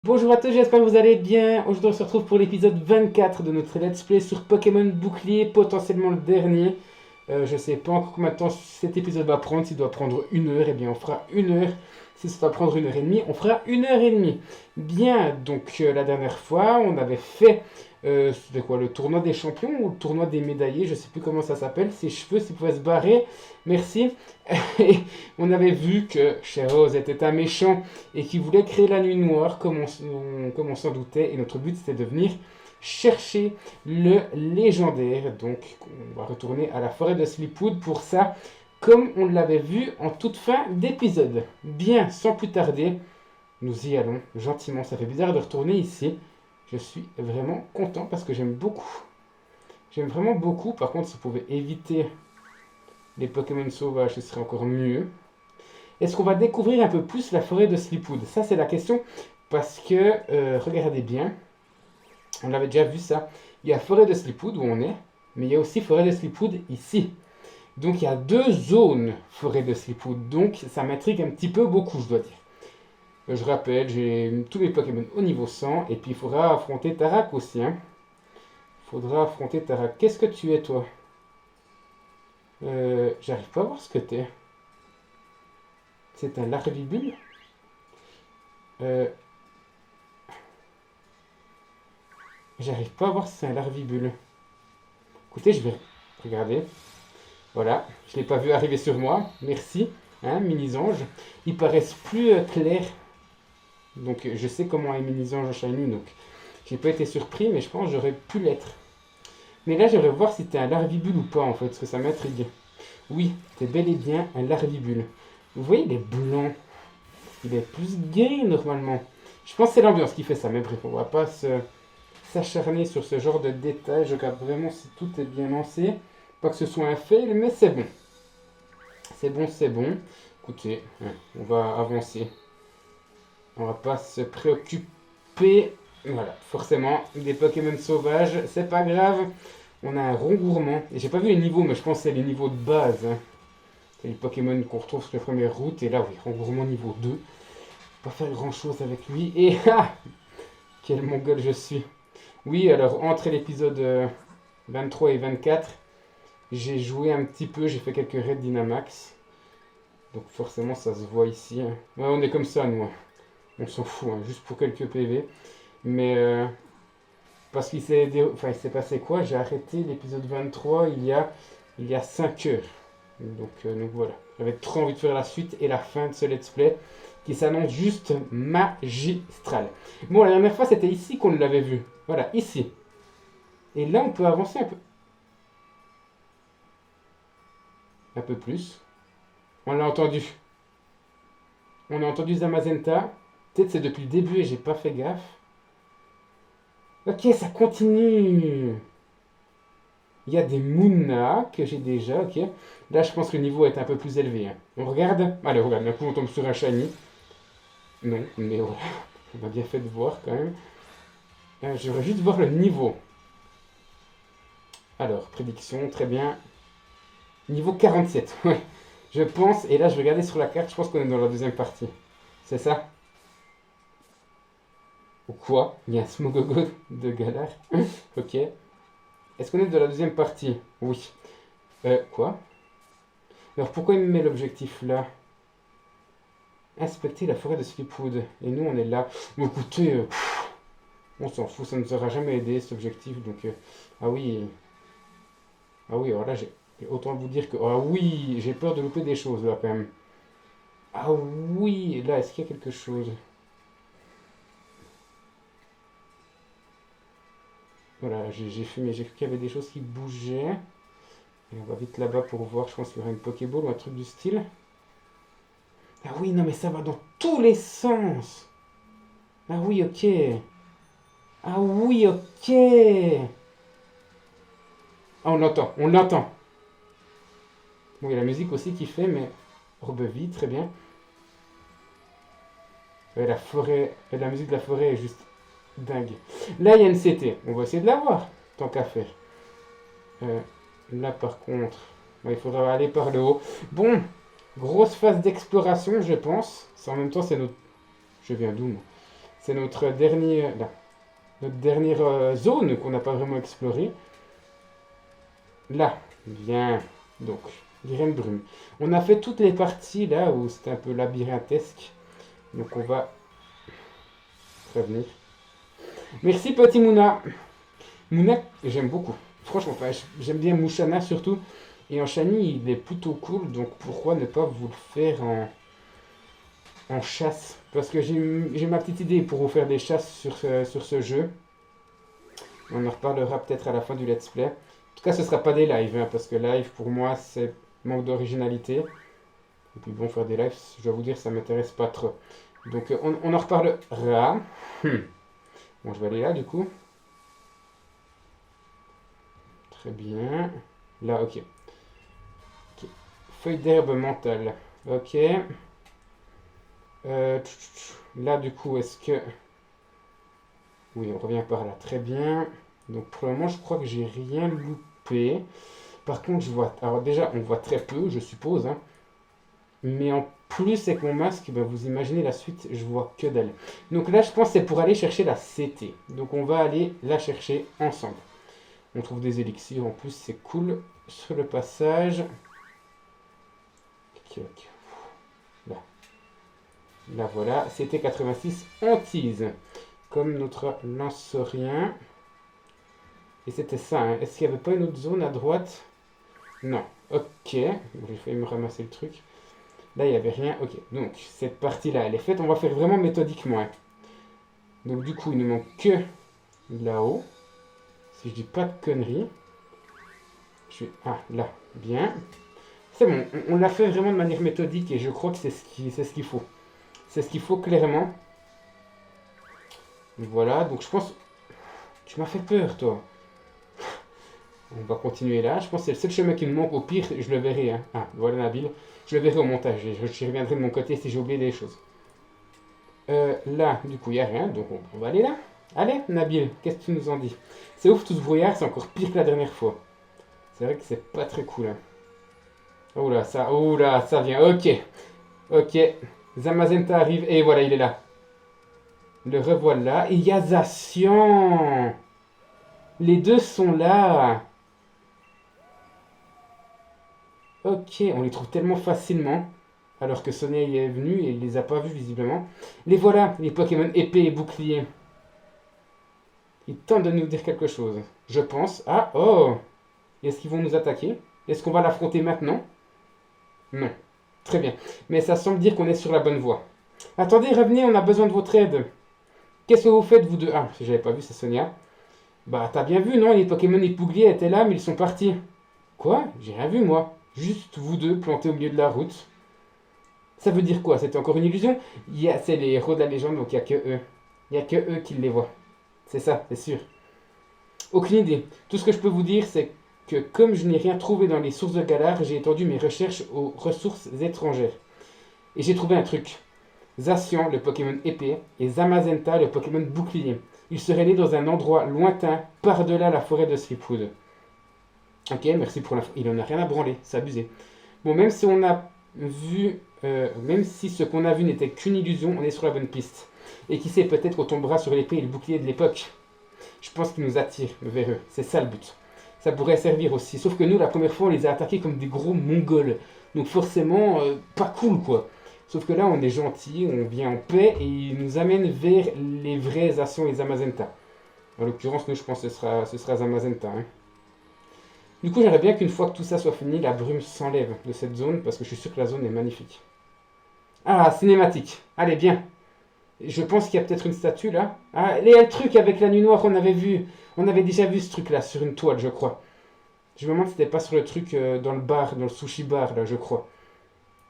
Bonjour à tous, j'espère que vous allez bien. Aujourd'hui on se retrouve pour l'épisode 24 de notre Let's Play sur Pokémon Bouclier, potentiellement le dernier. Je sais pas encore combien de temps cet épisode va prendre, s'il doit prendre 1 heure, eh bien on fera 1 heure. Si ça doit prendre 1 heure et demie, on fera 1 heure et demie. Bien, donc la dernière fois on avait fait, c'était quoi, le tournoi des champions ou le tournoi des médaillés, je sais plus comment ça s'appelle, ses cheveux s'ils pouvaient se barrer, merci. Et on avait vu que Rose était un méchant et qui voulait créer la nuit noire comme on s'en doutait. Et notre but c'était de venir chercher le légendaire. Donc on va retourner à la forêt de Sleepwood pour ça, comme on l'avait vu en toute fin d'épisode. Bien, sans plus tarder, nous y allons gentiment. Ça fait bizarre de retourner ici. Je suis vraiment content parce que j'aime beaucoup. J'aime vraiment beaucoup. Par contre, si vous pouvez éviter les Pokémon sauvages, ce serait encore mieux. Est-ce qu'on va découvrir un peu plus la forêt de Sleepwood? Ça, c'est la question. Parce que, regardez bien, on avait déjà vu ça. Il y a forêt de Sleepwood où on est, mais il y a aussi forêt de Sleepwood ici. Donc, il y a deux zones forêt de Sleepwood. Donc, ça m'intrigue un petit peu beaucoup, je dois dire. Je rappelle, j'ai tous mes Pokémon au niveau 100. Et puis, il faudra affronter Tarak aussi. Hein. Il faudra affronter Tarak. Qu'est-ce que tu es, toi? J'arrive pas à voir ce que t'es. C'est un larvibule. euh, J'arrive pas à voir si c'est un larvibule. Écoutez, je vais regarder. Voilà, je l'ai pas vu arriver sur moi. Merci, hein, mini-ange. Ils paraissent plus clairs. Donc je sais comment est mini-ange shiny. Donc j'ai pas été surpris, mais je pense que j'aurais pu l'être. Mais là, j'aimerais voir si t'es un larvibule ou pas en fait, parce que ça m'intrigue. Oui, t'es bel et bien un larvibule. Vous voyez, il est blanc. Il est plus gris normalement. Je pense que c'est l'ambiance qui fait ça, mais bref, on va pas s'acharner sur ce genre de détails. Je regarde vraiment si tout est bien lancé. Pas que ce soit un fail, mais c'est bon. C'est bon, c'est bon. Écoutez, on va avancer. On va pas se préoccuper. Voilà, forcément, des Pokémon sauvages, c'est pas grave. On a un rongourmand. Et j'ai pas vu les niveaux, mais je pense que c'est les niveaux de base. Hein. C'est les Pokémon qu'on retrouve sur les premières routes. Et là, oui, rongourmand niveau 2. Pas faire grand chose avec lui. Et ah, quel mongol je suis. Oui, alors entre l'épisode 23 et 24, j'ai joué un petit peu, j'ai fait quelques raids Dynamax. Donc forcément ça se voit ici. Hein. Ouais, on est comme ça nous. Hein. On s'en fout, hein, juste pour quelques PV. Mais parce il s'est passé quoi? J'ai arrêté l'épisode 23 il y a 5 heures. Donc voilà. J'avais trop envie de faire la suite et la fin de ce let's play qui s'annonce juste magistral. Bon, la dernière fois c'était ici qu'on l'avait vu. Voilà, ici. Et là on peut avancer un peu plus. On l'a entendu. On a entendu Zamazenta. Peut-être c'est depuis le début et j'ai pas fait gaffe. Ok, ça continue. Il y a des Moona que j'ai déjà, ok. Là, je pense que le niveau est un peu plus élevé. Hein. On regarde. Allez, regarde, d'un coup, on tombe sur un shiny. Non, mais voilà. On a bien fait de voir quand même. Je voudrais juste voir le niveau. Alors, prédiction, très bien. Niveau 47, ouais. Je pense, et là, je vais regarder sur la carte, je pense qu'on est dans la deuxième partie. C'est ça? Ou quoi? Il y a un Smogogo de Galar. Ok. Est-ce qu'on est de la deuxième partie? Oui. Quoi? Alors pourquoi il me met l'objectif là? Inspecter la forêt de Sleepwood. Et nous on est là. Mais écoutez, on s'en fout, ça ne nous aura jamais aidé cet objectif. Donc, ah oui. Ah oui, alors là, autant vous dire que. Ah oui, j'ai peur de louper des choses là quand même. Ah oui, là, est-ce qu'il y a quelque chose? Voilà, j'ai fumé, j'ai cru qu'il y avait des choses qui bougeaient. Et on va vite là-bas pour voir, je pense qu'il y aura une Pokéball ou un truc du style. Ah oui, non mais ça va dans tous les sens. Ah oui, ok. Ah oui, ok. Ah, on l'entend, on l'entend. Bon, il y a la musique aussi qui fait, mais Robevi, très bien. Ouais, la forêt, la musique de la forêt est juste dingue. Là, il y a une CT. On va essayer de la voir, tant qu'à faire. Là, par contre, ouais, il faudra aller par le haut. Bon, grosse phase d'exploration, je pense. En même temps, c'est notre... Je viens d'où, moi? C'est notre notre dernière zone qu'on n'a pas vraiment explorée. Là, bien. Donc, graine brume. On a fait toutes les parties là où c'était un peu labyrinthesque. Donc on va prévenir. Merci petit Mouna. Mouna, j'aime beaucoup. Franchement, enfin, j'aime bien Mouchana surtout. Et en Shiny, il est plutôt cool. Donc pourquoi ne pas vous le faire en chasse? Parce que j'ai ma petite idée pour vous faire des chasses sur ce jeu. On en reparlera peut-être à la fin du let's play. En tout cas, ce ne sera pas des lives, hein, parce que live, pour moi, c'est manque d'originalité. Et puis bon, faire des lives, je dois vous dire, ça m'intéresse pas trop. Donc, on en reparlera. Bon, je vais aller là, du coup. Très bien. Là, ok. Feuille d'herbe mentale. Ok. Là, du coup, est-ce que... Oui, on revient par là. Très bien. Donc, pour le moment, je crois que j'ai rien loupé. Par contre, je vois... Alors déjà, on voit très peu, je suppose. Hein. Mais en plus, avec mon masque, ben, vous imaginez la suite, je vois que dalle. Donc là, je pense que c'est pour aller chercher la CT. Donc on va aller la chercher ensemble. On trouve des élixirs en plus, c'est cool. Sur le passage. Là. Là, voilà. CT 86 en tease. Comme notre lance-rien. Et c'était ça. Hein. Est-ce qu'il n'y avait pas une autre zone à droite? Non. Ok. J'ai failli me ramasser le truc. Là, il n'y avait rien. Ok. Donc, cette partie-là, elle est faite. On va faire vraiment méthodiquement. Hein. Donc, du coup, il ne manque que là-haut. Si je dis pas de conneries. Ah, là. Bien. C'est bon. On l'a fait vraiment de manière méthodique et je crois que c'est ce qu'il faut. C'est ce qu'il faut clairement. Voilà. Donc, je pense... Tu m'as fait peur, toi. On va continuer là. Je pense que c'est le seul chemin qui me manque. Au pire, je le verrai. Hein. Ah, voilà Nabil. Je le verrai au montage. Et je reviendrai de mon côté si j'ai oublié des choses. Là, du coup, il n'y a rien. Donc, on va aller là. Allez, Nabil, qu'est-ce que tu nous en dis? C'est ouf, tout ce brouillard, c'est encore pire que la dernière fois. C'est vrai que c'est pas très cool. Hein. Oh là, ça vient. Ok. Ok. Zamazenta arrive. Et voilà, il est là. Le revoilà. Et il y a Zacian. Les deux sont là. Ok, on les trouve tellement facilement. Alors que Sonia y est venue et il les a pas vus visiblement. Les voilà, les Pokémon épée et bouclier. Ils tentent de nous dire quelque chose. Je pense. Ah, oh! Est-ce qu'ils vont nous attaquer? Est-ce qu'on va l'affronter maintenant? Non. Très bien. Mais ça semble dire qu'on est sur la bonne voie. Attendez, revenez, on a besoin de votre aide. Qu'est-ce que vous faites, vous deux? Ah, j'avais pas vu, c'est Sonia. Bah, t'as bien vu, non? Les Pokémon et Pouglier étaient là, mais ils sont partis. Quoi? J'ai rien vu, moi. Juste vous deux plantés au milieu de la route. Ça veut dire quoi? C'était encore une illusion? C'est les héros de la légende, donc il n'y a que eux. Il n'y a que eux qui les voient. C'est ça, c'est sûr. Aucune idée. Tout ce que je peux vous dire, c'est que comme je n'ai rien trouvé dans les sources de Galar, j'ai étendu mes recherches aux ressources étrangères. Et j'ai trouvé un truc. Zacian, le Pokémon épée, et Zamazenta, le Pokémon bouclier. Ils seraient nés dans un endroit lointain, par-delà la forêt de Slipwood. Ok, merci pour l'info. Il en a rien à branler, c'est abusé. Bon, même si on a vu, même si ce qu'on a vu n'était qu'une illusion, on est sur la bonne piste. Et qui sait, peut-être qu'on tombera sur l'épée et le bouclier de l'époque. Je pense qu'ils nous attirent vers eux. C'est ça le but. Ça pourrait servir aussi. Sauf que nous, la première fois, on les a attaqués comme des gros mongols. Donc forcément, pas cool quoi. Sauf que là, on est gentil, on vient en paix et ils nous amènent vers les vrais Zacian et Zamazenta. En l'occurrence, nous, je pense que ce sera Zamazenta. Hein. Du coup, j'aimerais bien qu'une fois que tout ça soit fini, la brume s'enlève de cette zone parce que je suis sûr que la zone est magnifique. Ah, cinématique. Allez, bien. Je pense qu'il y a peut-être une statue là. Ah, il y a le truc avec la nuit noire qu'on avait vu. On avait déjà vu ce truc là sur une toile, je crois. Je me demande si c'était pas sur le truc dans le bar, dans le sushi bar là, je crois.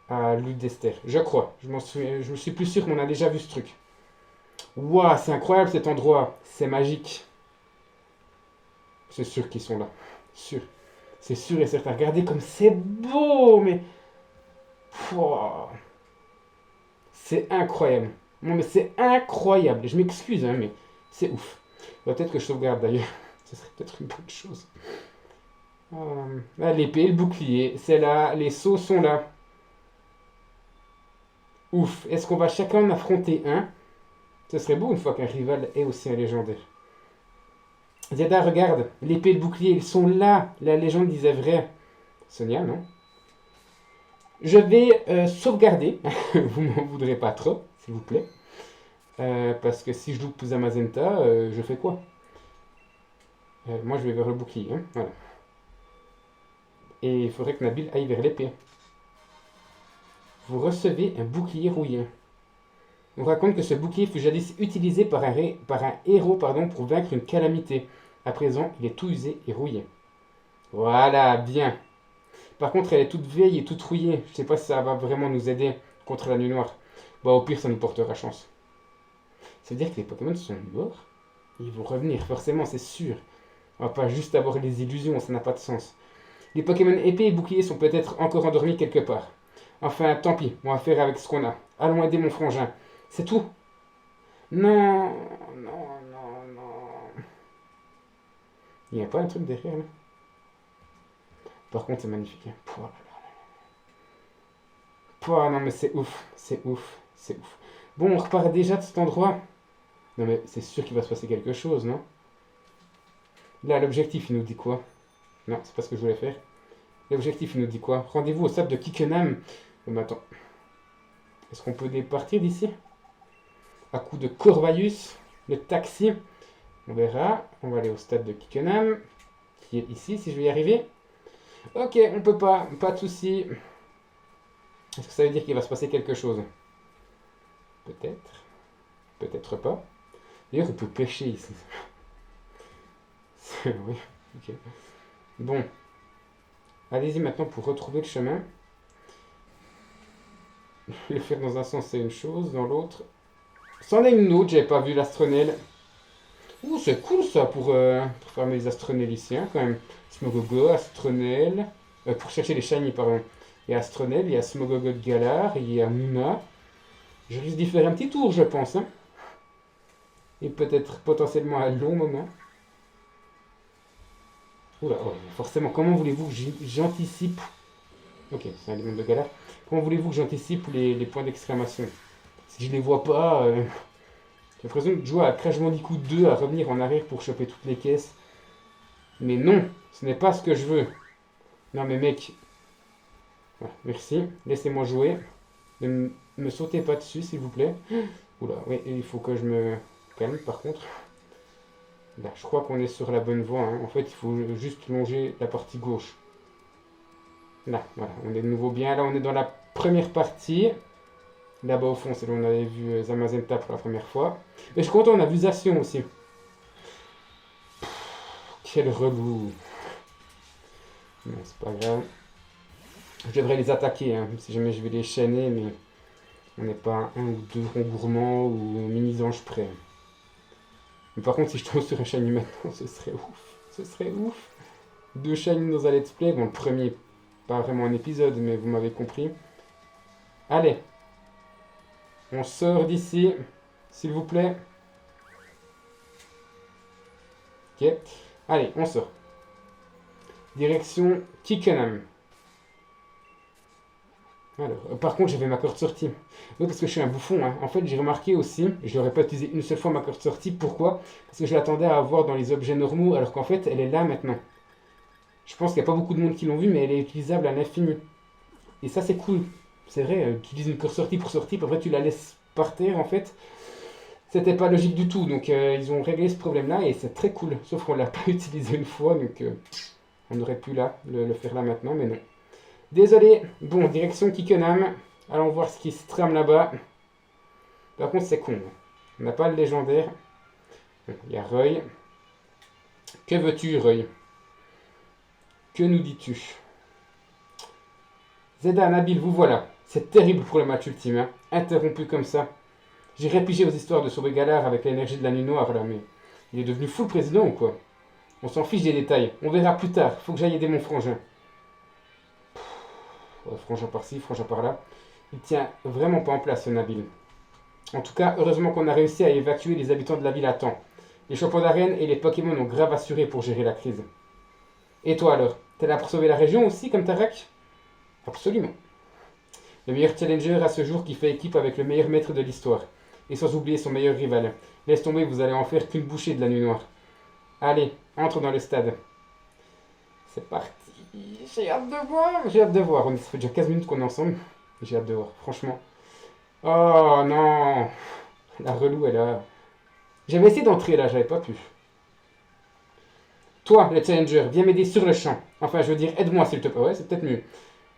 À Ludester, je crois. Je me suis plus sûr qu'on a déjà vu ce truc. Waouh, c'est incroyable cet endroit. C'est magique. C'est sûr qu'ils sont là. Sûr. C'est sûr et certain. Regardez comme c'est beau, mais... Pouah. C'est incroyable. Non, mais c'est incroyable. Je m'excuse, hein, mais c'est ouf. Peut-être que je sauvegarde d'ailleurs. Ce serait peut-être une bonne chose. L'épée, le bouclier, c'est là. Les sauts sont là. Ouf. Est-ce qu'on va chacun en affronter un? Ce serait beau une fois qu'un rival est aussi un légendaire. Zelda, regarde, l'épée et le bouclier, ils sont là. La légende disait vrai. Sonia, non? Je vais sauvegarder. Vous m'en voudrez pas trop, s'il vous plaît. Parce que si je loupe Zamazenta, je fais quoi? Moi, je vais vers le bouclier. Hein, voilà. Et il faudrait que Nabil aille vers l'épée. Vous recevez un bouclier rouillé. On raconte que ce bouclier fut jadis utilisé par un héros pour vaincre une calamité. À présent, il est tout usé et rouillé. Voilà, bien. Par contre, elle est toute vieille et toute rouillée. Je sais pas si ça va vraiment nous aider contre la nuit noire. Bon, au pire, ça nous portera chance. Ça veut dire que les Pokémon sont morts? Ils vont revenir, forcément, c'est sûr. On va pas juste avoir des illusions, ça n'a pas de sens. Les Pokémon épées et boucliers sont peut-être encore endormis quelque part. Enfin, tant pis, on va faire avec ce qu'on a. Allons aider mon frangin. C'est tout. Non, non, non, non. Il n'y a pas un truc derrière là? Par contre, c'est magnifique. Pouah, pouah, non, mais c'est ouf, c'est ouf, c'est ouf. Bon, on repart déjà de cet endroit. Non, mais c'est sûr qu'il va se passer quelque chose, non? Là, l'objectif, il nous dit quoi? Non, c'est pas ce que je voulais faire. L'objectif, il nous dit quoi? Rendez-vous au stade de Kickenham. Mais attends. Est-ce qu'on peut départir d'ici? À coup de Corvallis, le taxi. On verra. On va aller au stade de Kickenham, qui est ici, si je vais y arriver. Ok, on peut pas. Pas de souci. Est-ce que ça veut dire qu'il va se passer quelque chose? Peut-être. Peut-être pas. D'ailleurs, on peut pêcher ici. Oui, ok. Bon. Allez-y maintenant pour retrouver le chemin. Le faire dans un sens, c'est une chose. Dans l'autre... C'en est une autre, j'avais pas vu l'astronelle. Ouh, c'est cool ça pour faire mes astronelles ici, hein, quand même. Smogogo, astronelle. Pour chercher les shiny, pardon. Il y a astronelle, il y a Smogogo de Galar, il y a Muna. Je risque d'y faire un petit tour, je pense. Hein. Et peut-être potentiellement un long moment. Oula, ouais, forcément, comment voulez-vous que j'anticipe... Ok, c'est un démon de Galar. Comment voulez-vous que j'anticipe les points d'exclamation? Si je les vois pas... J'ai l'impression de jouer à Crash Bandicoot 2, à revenir en arrière pour choper toutes les caisses. Mais non, ce n'est pas ce que je veux. Non mais mec... Voilà, merci, laissez-moi jouer. Ne me sautez pas dessus, s'il vous plaît. Oula, oui, il faut que je me calme, par contre. Là, je crois qu'on est sur la bonne voie. Hein. En fait, il faut juste longer la partie gauche. Là, voilà, on est de nouveau bien. Là, on est dans la première partie. Là-bas, au fond, c'est là où on avait vu Zamazenta pour la première fois. Et je suis content, on a vu Zacian aussi. Quel relou. Non, c'est pas grave. Je devrais les attaquer, hein, si jamais je vais les chaîner, mais on n'est pas un ou deux ronds gourmands ou mini-anges près. Mais par contre, si je tombe sur un shiny maintenant, ce serait ouf. Ce serait ouf. 2 shiny dans un let's play. Bon, le premier, pas vraiment un épisode, mais vous m'avez compris. Allez. On sort d'ici, s'il vous plaît. Ok. Allez, on sort. Direction Kickenham. Alors, par contre, j'avais ma corde sortie. Oui, parce que je suis un bouffon. Hein. En fait, j'ai remarqué aussi, je n'aurais pas utilisé une seule fois ma corde sortie. Pourquoi? Parce que je l'attendais à avoir dans les objets normaux, alors qu'en fait, elle est là maintenant. Je pense qu'il n'y a pas beaucoup de monde qui l'ont vu, mais elle est utilisable à l'infini. Et ça, c'est cool. C'est vrai, tu utilises une corde sortie pour sortir, puis après tu la laisses par terre, en fait. C'était pas logique du tout. Donc, ils ont réglé ce problème-là, et c'est très cool. Sauf qu'on l'a pas utilisé une fois, donc on aurait pu là, le faire là maintenant, mais non. Désolé. Bon, direction Kickenham. Allons voir ce qui se trame là-bas. Par contre, c'est con. On n'a pas le légendaire. Il y a Roy. Que veux-tu, Roy? Que nous dis-tu? Zeda, Nabil, vous voilà. C'est terrible pour le match ultime. Hein. Interrompu comme ça. J'irai piger aux histoires de sauver Galar avec l'énergie de la nuit noire là, mais il est devenu fou le président ou quoi? On s'en fiche des détails. On verra plus tard. Faut que j'aille aider mon frangin. Frangin par-ci, frangin par-là. Il tient vraiment pas en place ce Nabil. En tout cas, heureusement qu'on a réussi à évacuer les habitants de la ville à temps. Les champions d'arène et les Pokémon ont grave assuré pour gérer la crise. Et toi alors? T'es là pour sauver la région aussi comme Tarak? Absolument. Le meilleur challenger à ce jour qui fait équipe avec le meilleur maître de l'histoire. et sans oublier son meilleur rival. Laisse tomber, vous allez en faire qu'une bouchée de la nuit noire. Allez, entre dans le stade. C'est parti. J'ai hâte de voir. J'ai hâte de voir. Ça fait déjà 15 minutes qu'on est ensemble. J'ai hâte de voir, franchement. Oh non. La relou, elle a... J'avais essayé d'entrer là, j'avais pas pu. Toi, le challenger, viens m'aider sur le champ. Enfin, je veux dire, aide-moi s'il te plaît. Ouais, c'est peut-être mieux.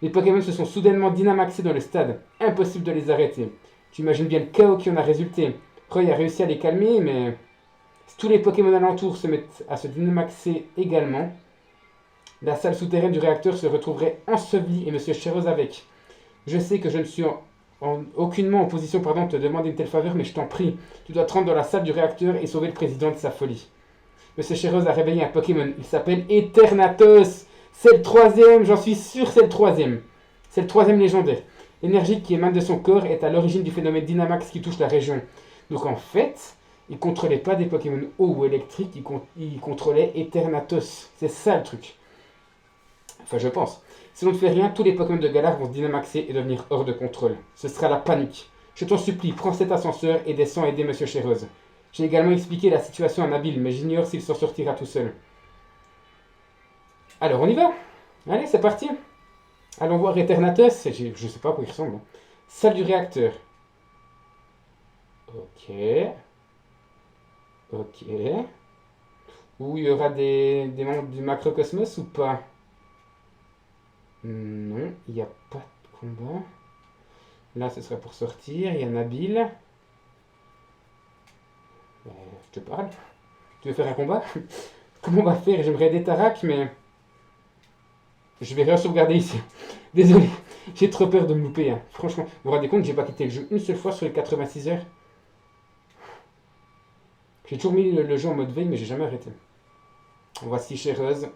Les Pokémon se sont soudainement dynamaxés dans le stade. Impossible de les arrêter. Tu imagines bien le chaos qui en a résulté. Roy a réussi à les calmer, mais... Si tous les Pokémon alentours se mettent à se dynamaxer également, la salle souterraine du réacteur se retrouverait ensevelie et Monsieur Chaireuse avec. Je sais que je ne suis aucunement en position de te demander une telle faveur, mais je t'en prie, tu dois te rendre dans la salle du réacteur et sauver le président de sa folie. Monsieur Chaireuse a réveillé un Pokémon, il s'appelle Eternatus. C'est le troisième, j'en suis sûr, c'est le troisième. C'est le troisième légendaire. L'énergie qui émane de son corps est à l'origine du phénomène Dynamax qui touche la région. Donc en fait, il ne contrôlait pas des Pokémon eau ou électriques, il contrôlait Eternatus. C'est ça le truc. Enfin, je pense. Si l'on ne fait rien, tous les Pokémon de Galar vont se dynamaxer et devenir hors de contrôle. Ce sera la panique. Je t'en supplie, prends cet ascenseur et descends aider Monsieur Chaireuse. J'ai également expliqué la situation à Nabil, mais j'ignore s'il s'en sortira tout seul. Alors, on y va. Allez, c'est parti. Allons voir Eternatus. Je ne sais pas à quoi il ressemble. Salle du réacteur. Ok. Ok. Où il y aura des membres du macrocosmos ou pas? Non, il n'y a pas de combat. Là, ce serait pour sortir. Il y a Nabil. Je te parle. Tu veux faire un combat? Comment on va faire? J'aimerais des Tarak, mais... Je vais rien sauvegarder ici. Désolé, j'ai trop peur de me louper. Hein. Franchement, vous vous rendez compte que j'ai pas quitté le jeu une seule fois sur les 86 heures. J'ai toujours mis le jeu en mode veille, mais j'ai jamais arrêté. Voici Chaireuse.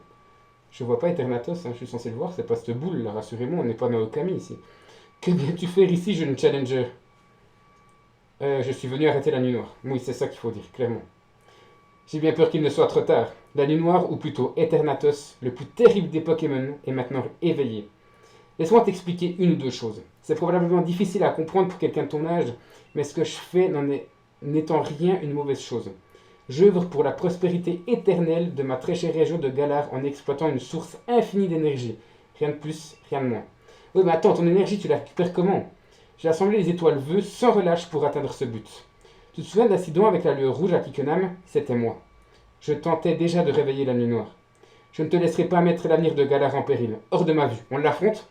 Je vois pas Eternatus, hein, je suis censé le voir, c'est pas cette boule là, rassurez-moi, on n'est pas dans Okami ici. Que viens-tu faire ici, jeune challenger? Je suis venu arrêter la nuit noire. Oui, c'est ça qu'il faut dire, clairement. J'ai bien peur qu'il ne soit trop tard. La nuit noire, ou plutôt Eternatus, le plus terrible des Pokémon, est maintenant éveillé. Laisse-moi t'expliquer une ou deux choses. C'est probablement difficile à comprendre pour quelqu'un de ton âge, mais ce que je fais n'est en rien une mauvaise chose. J'œuvre pour la prospérité éternelle de ma très chère région de Galar en exploitant une source infinie d'énergie. Rien de plus, rien de moins. Oui, mais attends, ton énergie, tu la récupères comment? J'ai assemblé les étoiles vœux sans relâche pour atteindre ce but. Tu te souviens de l'accident avec la lueur rouge à Kikenam? C'était moi. Je tentais déjà de réveiller la nuit noire. Je ne te laisserai pas mettre l'avenir de Galar en péril. Hors de ma vue. On l'affronte?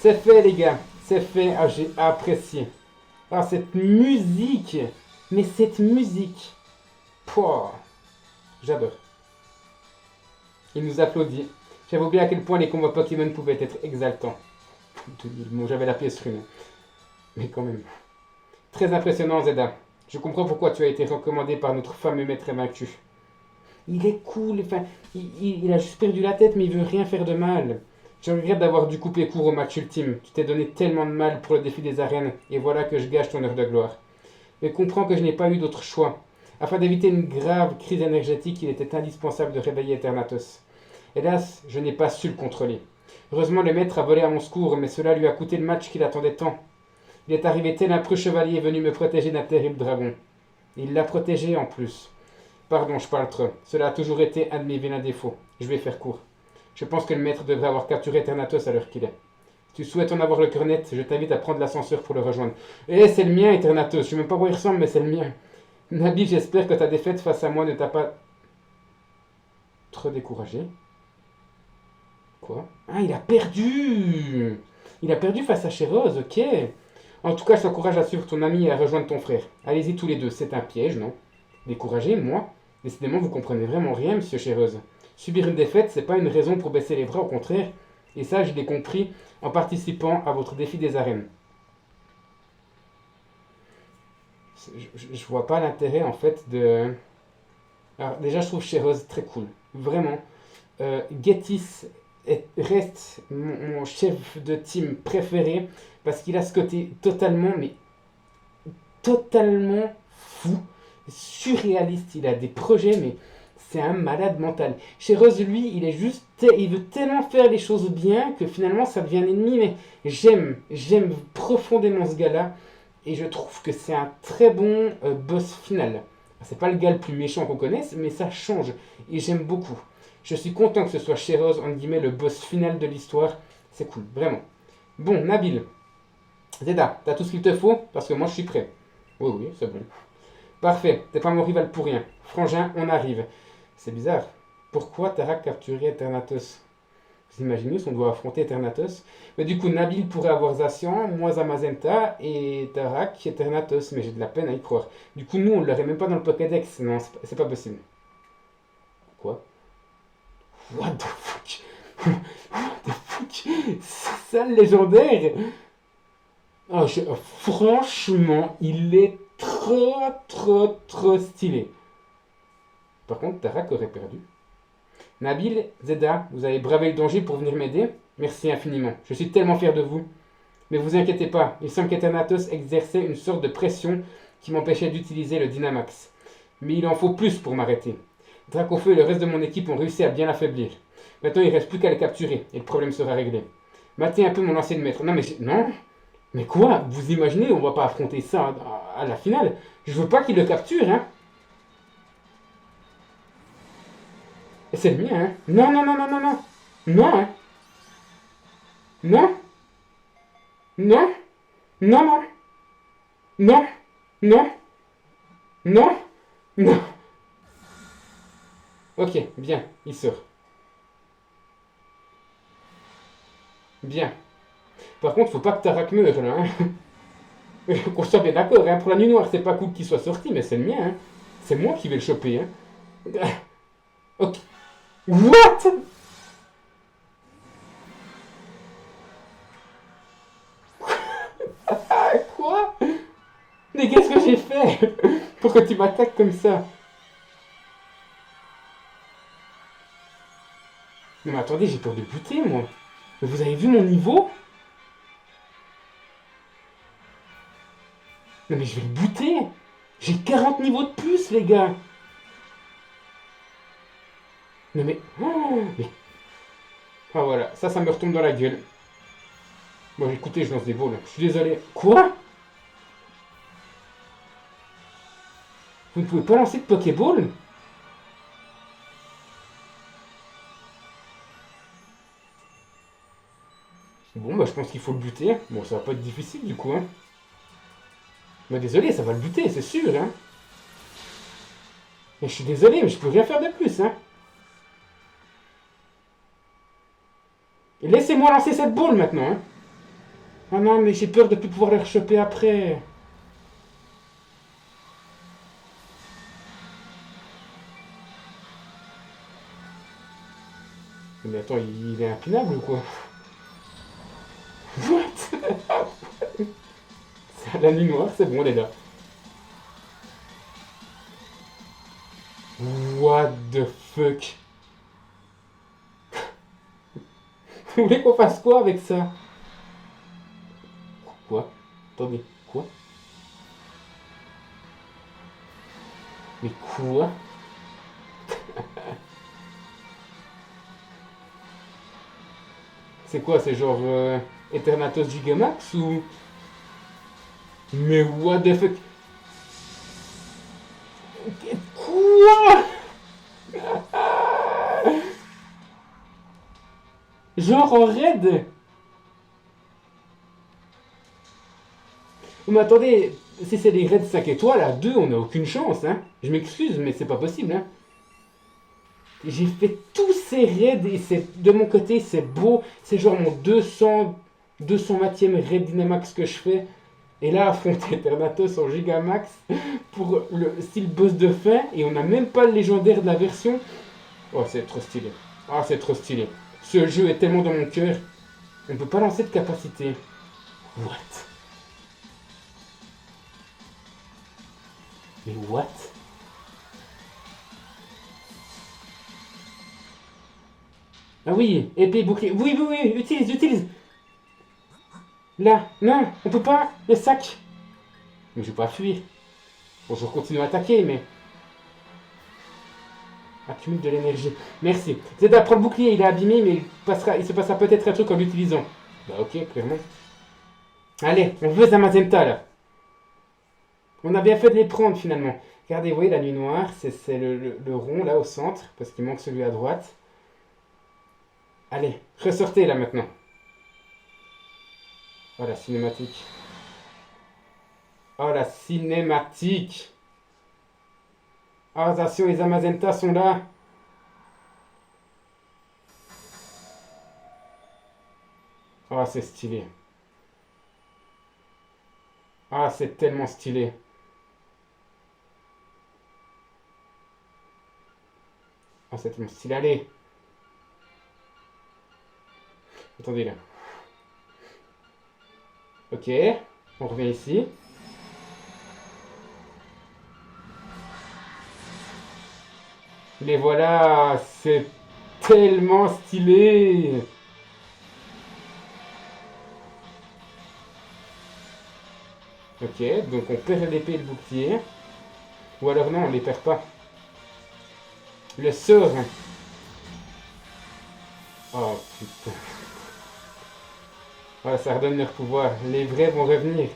C'est fait, les gars. C'est fait. Ah, j'ai apprécié. Ah, cette musique. Mais cette musique. Pouah. J'adore. Il nous applaudit. J'avais oublié à quel point les combats Pokémon pouvaient être exaltants. Bon, j'avais la pièce rune. Mais quand même. Très impressionnant, Zeda. Je comprends pourquoi tu as été recommandé par notre fameux maître invaincu. Il est cool, enfin, il a juste perdu la tête, mais il veut rien faire de mal. Je regrette d'avoir dû couper court au match ultime. Tu t'es donné tellement de mal pour le défi des arènes, et voilà que je gâche ton heure de gloire. Mais comprends que je n'ai pas eu d'autre choix. Afin d'éviter une grave crise énergétique, il était indispensable de réveiller Eternatus. Hélas, je n'ai pas su le contrôler. Heureusement, le maître a volé à mon secours, mais cela lui a coûté le match qu'il attendait tant. Il est arrivé tel un preux chevalier venu me protéger d'un terrible dragon. Il l'a protégé en plus. Pardon, je parle trop. Cela a toujours été un de mes vilains défauts. Je vais faire court. Je pense que le maître devrait avoir capturé Eternatus à l'heure qu'il est. Si tu souhaites en avoir le cœur net, je t'invite à prendre l'ascenseur pour le rejoindre. Eh, c'est le mien, Eternatus. Je ne sais même pas à quoi il ressemble, mais c'est le mien. Nabil, j'espère que ta défaite face à moi ne t'a pas trop découragé. Quoi? Ah, il a perdu! Il a perdu face à Chérose, ok. En tout cas, je t'encourage à suivre ton ami et à rejoindre ton frère. Allez-y tous les deux, c'est un piège, non? Découragé, moi? Décidément, vous comprenez vraiment rien, monsieur Chérose. Subir une défaite, c'est pas une raison pour baisser les bras, au contraire. Et ça, je l'ai compris en participant à votre défi des arènes. Je vois pas l'intérêt, en fait, de... Alors, déjà, je trouve Chérose très cool. Vraiment. Getis reste mon chef de team préféré parce qu'il a ce côté totalement, mais totalement fou, surréaliste. Il a des projets, mais c'est un malade mental. Chez Rose, lui, il est juste, il veut tellement faire les choses bien que finalement ça devient un ennemi. Mais j'aime profondément ce gars-là et je trouve que c'est un très bon boss final. C'est pas le gars le plus méchant qu'on connaisse, mais ça change et j'aime beaucoup. Je suis content que ce soit Chérose, entre guillemets, le boss final de l'histoire. C'est cool, vraiment. Bon, Nabil. Zeda, t'as tout ce qu'il te faut? Parce que moi, je suis prêt. Oui, oui, c'est bon. Parfait, t'es pas mon rival pour rien. Frangin, on arrive. C'est bizarre. Pourquoi Tarak capturer Eternatus? Vous imaginez si on doit affronter Eternatus? Mais du coup, Nabil pourrait avoir Zacian, moi Zamazenta et Tarak Eternatus. Mais j'ai de la peine à y croire. Du coup, nous, on l'aurait même pas dans le Pokédex. Non, c'est pas possible. Quoi? What the fuck? What the fuck? C'est ça le légendaire? Oh, franchement, il est trop stylé. Par contre, Tarak aurait perdu. Nabil, Zeda, vous avez bravé le danger pour venir m'aider. Merci infiniment. Je suis tellement fier de vous. Mais vous inquiétez pas, il semble qu'Eternatus exerçait une sorte de pression qui m'empêchait d'utiliser le Dynamax. Mais il en faut plus pour m'arrêter. Dracofeu et le reste de mon équipe ont réussi à bien l'affaiblir. Maintenant, il ne reste plus qu'à le capturer et le problème sera réglé. Matez un peu mon ancien maître. Non, mais non. Mais quoi? Vous imaginez, on va pas affronter ça à la finale. Je veux pas qu'il le capture, hein. Et c'est le mien, hein. Non, non, non, non, non, non. Non, hein. Non. Non. Non, non. Non. Non. Non. Non. Ok, bien, il sort. Bien. Par contre, faut pas que Tarak meure, là, hein. Qu'on soit bien d'accord, hein. Pour la nuit noire, c'est pas cool qu'il soit sorti, mais c'est le mien, hein. C'est moi qui vais le choper, hein. Ok. What? Quoi? Mais qu'est-ce que j'ai fait? Pour que tu m'attaques comme ça? Non mais attendez, j'ai peur de buter, moi. Mais vous avez vu mon niveau? Non mais je vais le buter. J'ai 40 niveaux de plus, les gars. Non mais... Oh, mais... Ah voilà, ça me retombe dans la gueule. Bon, écoutez, je lance des balles. Je suis désolé. Quoi? Vous ne pouvez pas lancer de Pokéball? Bon, bah je pense qu'il faut le buter. Bon, ça va pas être difficile, du coup, hein. Mais désolé, ça va le buter, c'est sûr, hein. Mais je suis désolé, mais je peux rien faire de plus, hein. Et laissez-moi lancer cette boule, maintenant, hein. Oh non, mais j'ai peur de plus pouvoir les rechoper après. Mais attends, il est impinable ou quoi? What? C'est la nuit noire, c'est bon, on est là. What the fuck? Vous voulez qu'on fasse quoi avec ça? Quoi? Attendez, quoi? Mais quoi? C'est quoi? C'est genre Eternatus Gigamax ou... Mais what the fuck? Quoi? Genre en raid? Mais attendez, si c'est des raids 5 étoiles, à 2, on n'a aucune chance, hein. Je m'excuse, mais c'est pas possible, hein. J'ai fait tous ces raids et c'est de mon côté, c'est beau. C'est genre mon 220e raid Dynamax que je fais. Et là, affronter Eternatus en Gigamax pour le style boss de fin. Et on n'a même pas le légendaire de la version. Oh, c'est trop stylé. Ah, c'est trop stylé. Ce jeu est tellement dans mon cœur. On peut pas lancer de capacité. What? Mais what? Ah oui, épée, bouclier. Oui, oui, oui, utilise, utilise. Là, non, on peut pas. Le sac. Mais je vais pas fuir. Bon, je continue à attaquer, mais... Accumule de l'énergie. Merci. Z prend le bouclier, il est abîmé, mais il se passera peut-être un truc en l'utilisant. Bah ok, clairement. Allez, on veut Zamazenta, là. On a bien fait de les prendre, finalement. Regardez, vous voyez, la nuit noire, c'est le rond, là, au centre, parce qu'il manque celui à droite. Allez, ressortez, là, maintenant. Oh, la cinématique. Oh, la cinématique. Oh, Zacio et Zamazenta sont là. Oh, c'est stylé. Ah, c'est tellement stylé. Ah, c'est tellement stylé. Allez. Attendez, là. Ok. On revient ici. Les voilà. C'est tellement stylé. Ok, donc on perd l'épée et le bouclier. Ou alors non, on les perd pas. Le sort. Oh putain. Voilà, ça redonne leur pouvoir. Les vrais vont revenir.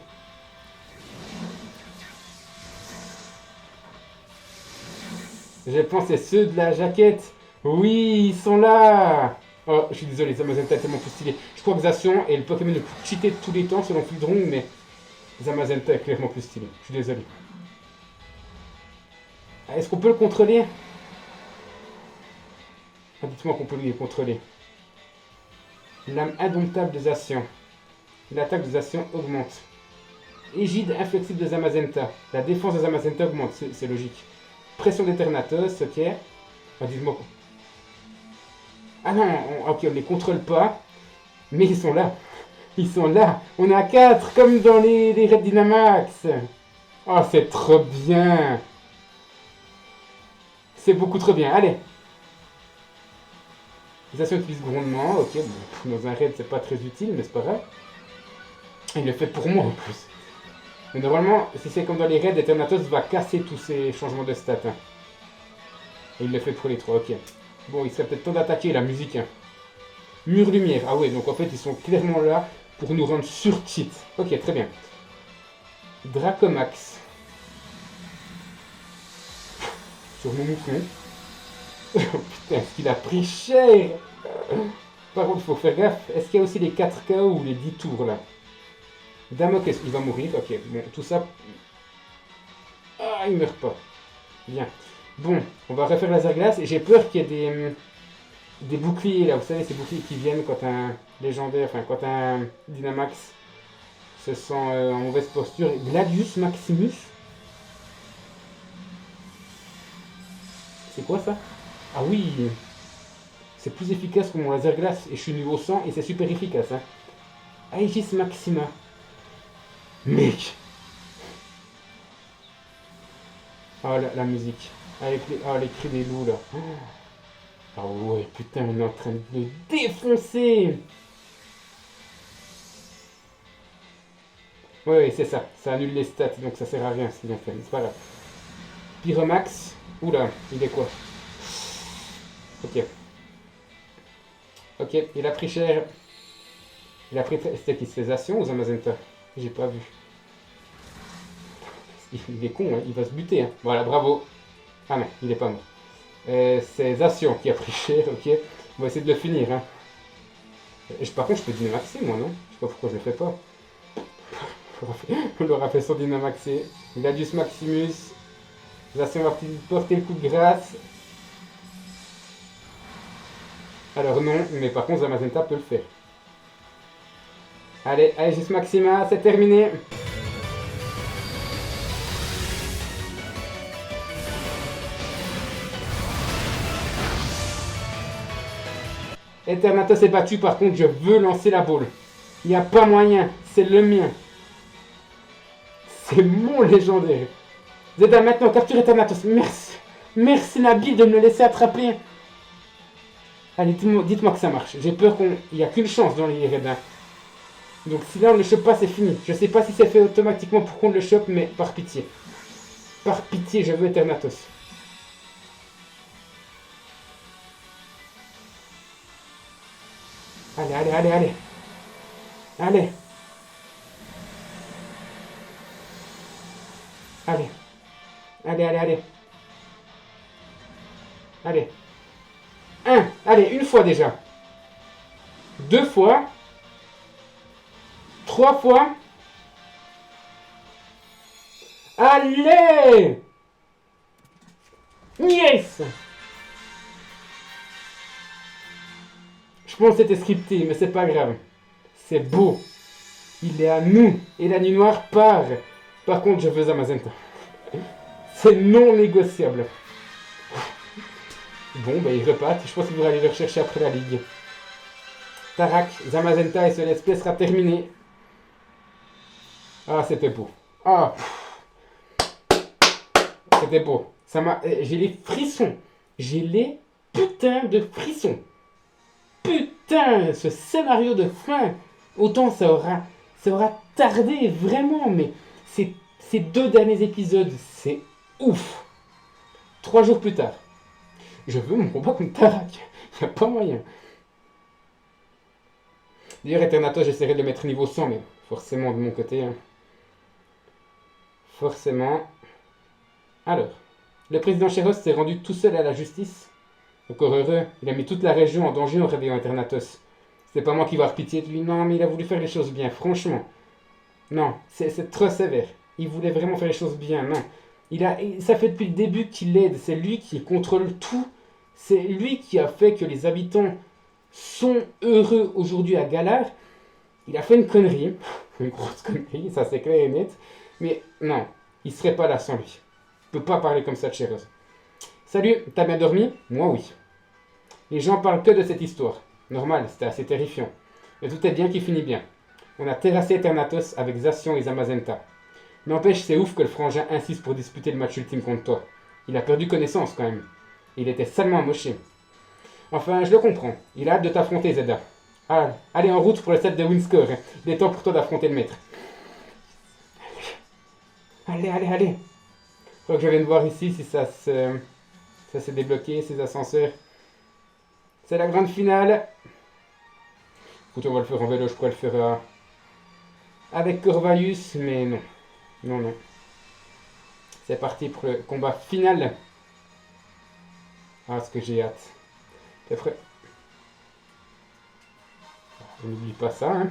Je pense que c'est ceux de la jaquette. Oui, ils sont là. Oh, je suis désolé, Zamazenta est tellement plus stylé. Je crois que Zacian est le Pokémon le plus cheaté de tous les temps selon Fildrong, mais Zamazenta est clairement plus stylé. Je suis désolé. Est-ce qu'on peut le contrôler? Ah, dites-moi qu'on peut le contrôler. L'âme indomptable de Zacian. L'attaque de Zacian augmente. Égide inflexible de Zamazenta. La défense de Zamazenta augmente, c'est logique. Pression d'Eternatus, ok. Ah, dites-moi. Ah non, ok, on les contrôle pas. Mais ils sont là. Ils sont là. On est à 4, comme dans les Raids Dynamax. Oh, c'est trop bien. C'est beaucoup trop bien. Allez. Les actions utilisent grondement. Ok, bon, dans un raid, c'est pas très utile, mais c'est pas grave. Il le fait pour moi en plus. Mais normalement, si c'est comme dans les raids, Eternatus va casser tous ces changements de stats. Hein. Et il le fait pour les 3, ok. Bon, il serait peut-être temps d'attaquer la musique. Hein. Mur lumière. Ah ouais, donc en fait, ils sont clairement là pour nous rendre sur cheat. Ok, très bien. Dracomax. Sur mon mouflon. Oh putain, est-ce qu'il a pris cher? Par contre, il faut faire gaffe. Est-ce qu'il y a aussi les 4 KO ou les 10 tours là? Damok, il va mourir. Ok, bon, tout ça. Ah, il meurt pas. Bien. Bon, on va refaire laser glace. J'ai peur qu'il y ait des boucliers là. Vous savez, ces boucliers qui viennent quand un légendaire, enfin quand un Dynamax se sent en mauvaise posture. Gladius Maximus. C'est quoi ça? Ah oui, c'est plus efficace que mon laser glace. Et je suis niveau 100 et c'est super efficace. Hein. Aegis Maxima. Mec. Ah la musique. Avec les cris des loups là. Ah ouais, putain, on est en train de le défoncer. Ouais, c'est ça. Ça annule les stats, donc ça sert à rien ce qu'ils ont fait. C'est pas grave. Pyromax. Oula, il est quoi? Ok. Ok, il a pris cher. Il a pris... C'était qui se fait Zacian ou Zamazenta? J'ai pas vu. Il est con, hein. Il va se buter. Hein. Voilà, bravo. Ah non, il est pas mort. C'est Zacian qui a pris cher, ok. On va essayer de le finir. Hein. Par contre, je peux dynamaxer, moi, non? Je sais pas pourquoi je le fais pas. On l'aura fait sans dynamaxer. Gladius Maximus. Zacian va porter le coup de grâce. Alors non, mais par contre, Zamazenta peut le faire. Allez, Aegis Maxima, c'est terminé. Eternatus est battu, par contre, je veux lancer la boule. Il n'y a pas moyen, c'est le mien. C'est mon légendaire. Zeda, maintenant, capture Eternatus. Merci. Merci Nabil de me le laisser attraper. Allez, dites-moi que ça marche. J'ai peur qu'il n'y a qu'une chance dans les Redins. Donc si là on ne le chope pas, c'est fini. Je sais pas si c'est fait automatiquement pour qu'on le chope, mais par pitié. Par pitié, je veux Eternatus. Allez, allez, allez, allez. Allez. Allez. Allez, allez, allez. Allez. Allez, une fois déjà. 2 fois. 3 fois. Allez! Yes! Je pense que c'était scripté, mais c'est pas grave. C'est beau. Il est à nous. Et la nuit noire part. Par contre, je veux Zamazenta. C'est non négociable. Bon, ben il repart. Je pense qu'il va aller le rechercher après la ligue. Tarak, Zamazenta et ce let's play sera terminé. Ah, c'était beau. Ah, c'était beau. J'ai les frissons. J'ai les putains de frissons. Putain, ce scénario de fin. Autant ça aura tardé vraiment, mais ces 2 derniers épisodes, c'est ouf. 3 jours plus tard, je veux mon combat contre Tarak. Il n'y a pas moyen. D'ailleurs, Eternatus, j'essaierai de le mettre niveau 100, mais forcément de mon côté. Hein. Forcément. Alors, le président Chéros s'est rendu tout seul à la justice. Encore heureux, il a mis toute la région en danger en réveillant Eternatus. C'est pas moi qui vais avoir pitié de lui, non, mais il a voulu faire les choses bien, franchement. Non, c'est trop sévère. Il voulait vraiment faire les choses bien, non. Ça fait depuis le début qu'il l'aide, c'est lui qui contrôle tout. C'est lui qui a fait que les habitants sont heureux aujourd'hui à Galar. Il a fait une connerie, une grosse connerie, ça c'est clair et net. Mais non, il serait pas là sans lui. Il peut pas parler comme ça de Chéros. Salut, t'as bien dormi? Moi oui. Les gens parlent que de cette histoire. Normal, c'était assez terrifiant. Mais tout est bien qui finit bien. On a terrassé Eternatus avec Zacian et Zamazenta. N'empêche, c'est ouf que le frangin insiste pour disputer le match ultime contre toi. Il a perdu connaissance quand même. Il était salement amoché. Enfin, je le comprends. Il a hâte de t'affronter, Zeda. Ah, allez en route pour le set de Winscore. Il est temps pour toi d'affronter le maître. Allez, allez, allez. Faut que je vienne voir ici si ça s'est débloqué, ces ascenseurs. C'est la grande finale. Écoute, on va le faire en vélo, je pourrais le faire avec Corvalus, mais non. Non, non. C'est parti pour le combat final. Ah, ce que j'ai hâte. Puis après... On n'oublie pas ça. Hein.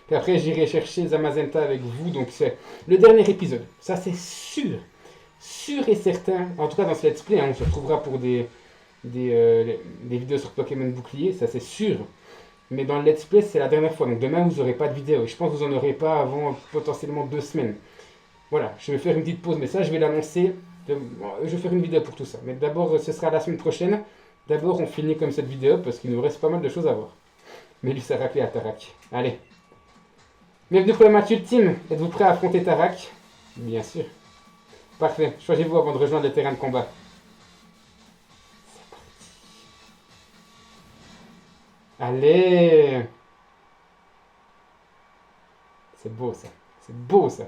Puis après, j'irai chercher Zamazenta avec vous. Donc, c'est le dernier épisode. Ça, c'est sûr. Sûr et certain. En tout cas, dans ce let's play, hein, on se retrouvera pour des vidéos sur Pokémon Bouclier. Ça, c'est sûr. Mais dans le let's play, c'est la dernière fois. Donc demain, vous n'aurez pas de vidéo. Et je pense que vous n'en aurez pas avant potentiellement 2 semaines. Voilà, je vais faire une petite pause. Mais ça, je vais l'annoncer. Je vais faire une vidéo pour tout ça. Mais d'abord, ce sera la semaine prochaine. D'abord, on finit comme cette vidéo parce qu'il nous reste pas mal de choses à voir. Mais lui, ça raclé à Tarak. Allez. Bienvenue pour le match ultime. Êtes-vous prêt à affronter Tarak? Bien sûr. Parfait. Choisissez-vous avant de rejoindre le terrain de combat. Allez. C'est beau ça. C'est beau ça.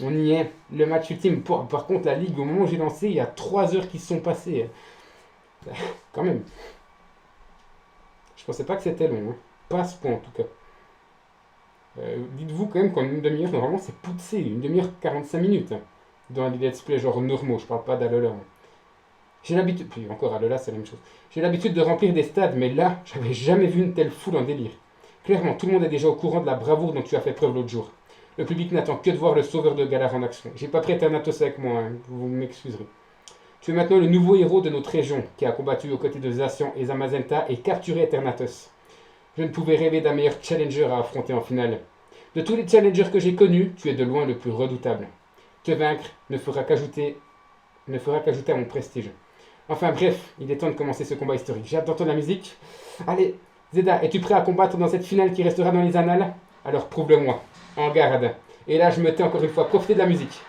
On y est. Le match ultime. Par contre, la ligue, au moment où j'ai lancé, il y a 3 heures qui se sont passées. Quand même. Je pensais pas que c'était long. Hein. Pas à ce point en tout cas. Dites-vous quand même qu'en une demi-heure, normalement c'est poussé. Une demi-heure 45 minutes. Hein, dans les let's play genre normaux. Je parle pas d'Alola. Hein. J'ai l'habitude. Puis encore Alola, c'est la même chose. J'ai l'habitude de remplir des stades, mais là, j'avais jamais vu une telle foule en délire. Clairement, tout le monde est déjà au courant de la bravoure dont tu as fait preuve l'autre jour. Le public n'attend que de voir le sauveur de Galar en action. J'ai pas pris Thanatos avec moi, hein, vous m'excuserez. Tu es maintenant le nouveau héros de notre région, qui a combattu aux côtés de Zacian et Zamazenta et capturé Eternatus. Je ne pouvais rêver d'un meilleur challenger à affronter en finale. De tous les challengers que j'ai connus, tu es de loin le plus redoutable. Te vaincre ne fera qu'ajouter à mon prestige. Enfin bref, il est temps de commencer ce combat historique. J'ai hâte d'entendre la musique. Allez, Zeda, es-tu prêt à combattre dans cette finale qui restera dans les annales? Alors prouve-le-moi. En garde. Et là, je me tais encore une fois. Profitez de la musique.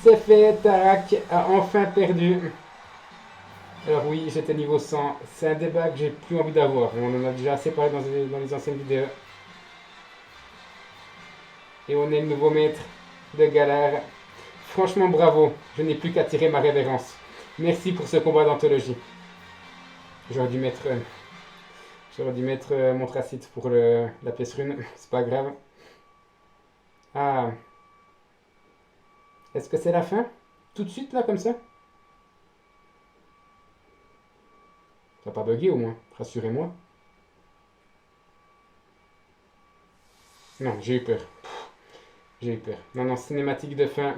c'est fait, Tarak a enfin perdu. Alors oui, j'étais niveau 100. C'est un débat que j'ai plus envie d'avoir. On en a déjà assez parlé dans les anciennes vidéos. Et on est le nouveau maître de Galar. Franchement, bravo. Je n'ai plus qu'à tirer ma révérence. Merci pour ce combat d'anthologie. J'aurais dû mettre, mon tracite pour la pièce rune. C'est pas grave. Ah. Est-ce que c'est la fin? Tout de suite, là, comme ça? Ça n'a pas bugué, au moins. Rassurez-moi. Non, j'ai eu peur. J'ai eu peur. Non, non, cinématique de fin.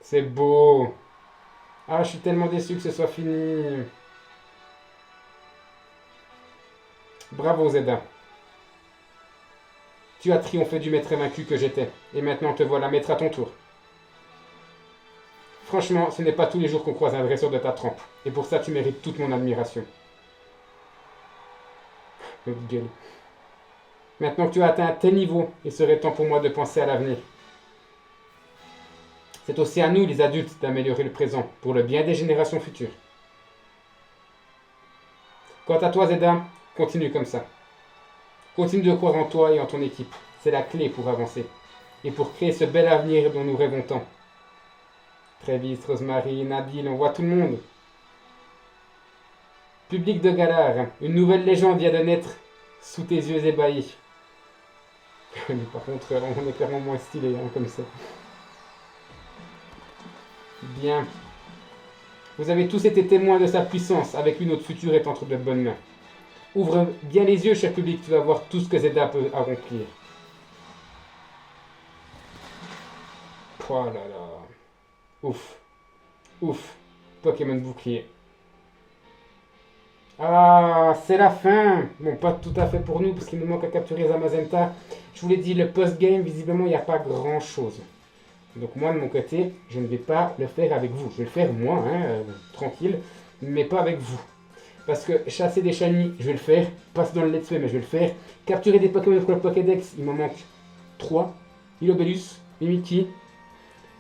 C'est beau. Ah, je suis tellement déçu que ce soit fini. Bravo, Zeda. Tu as triomphé du maître vaincu que j'étais. Et maintenant te voilà maître à ton tour. Franchement, ce n'est pas tous les jours qu'on croise un dresseur de ta trempe. Et pour ça, tu mérites toute mon admiration. Gueule. Maintenant que tu as atteint tel niveau, il serait temps pour moi de penser à l'avenir. C'est aussi à nous, les adultes, d'améliorer le présent, pour le bien des générations futures. Quant à toi, Zeda, continue comme ça. Continue de croire en toi et en ton équipe. C'est la clé pour avancer. Et pour créer ce bel avenir dont nous rêvons tant. Travis, Rosemary, Nabil, on voit tout le monde. Public de Galar, une nouvelle légende vient de naître sous tes yeux ébahis. Mais par contre, on est clairement moins stylé hein, comme ça. Bien. Vous avez tous été témoins de sa puissance, avec une autre future est entre de bonnes mains. Ouvre bien les yeux, cher public, tu vas voir tout ce que Zeda peut accomplir. Oh là là. Ouf. Ouf. Pokémon bouclier. Ah, c'est la fin. Bon, pas tout à fait pour nous, parce qu'il nous manque à capturer Zamazenta. Je vous l'ai dit, le post-game, visiblement, il n'y a pas grand-chose. Donc moi, de mon côté, je ne vais pas le faire avec vous. Je vais le faire moi, tranquille, mais pas avec vous. Parce que chasser des shiny, je vais le faire. Pas dans le let's play, mais je vais le faire. Capturer des Pokémon pour le Pokédex, il m'en manque 3. Ilobellus, Mimikyu,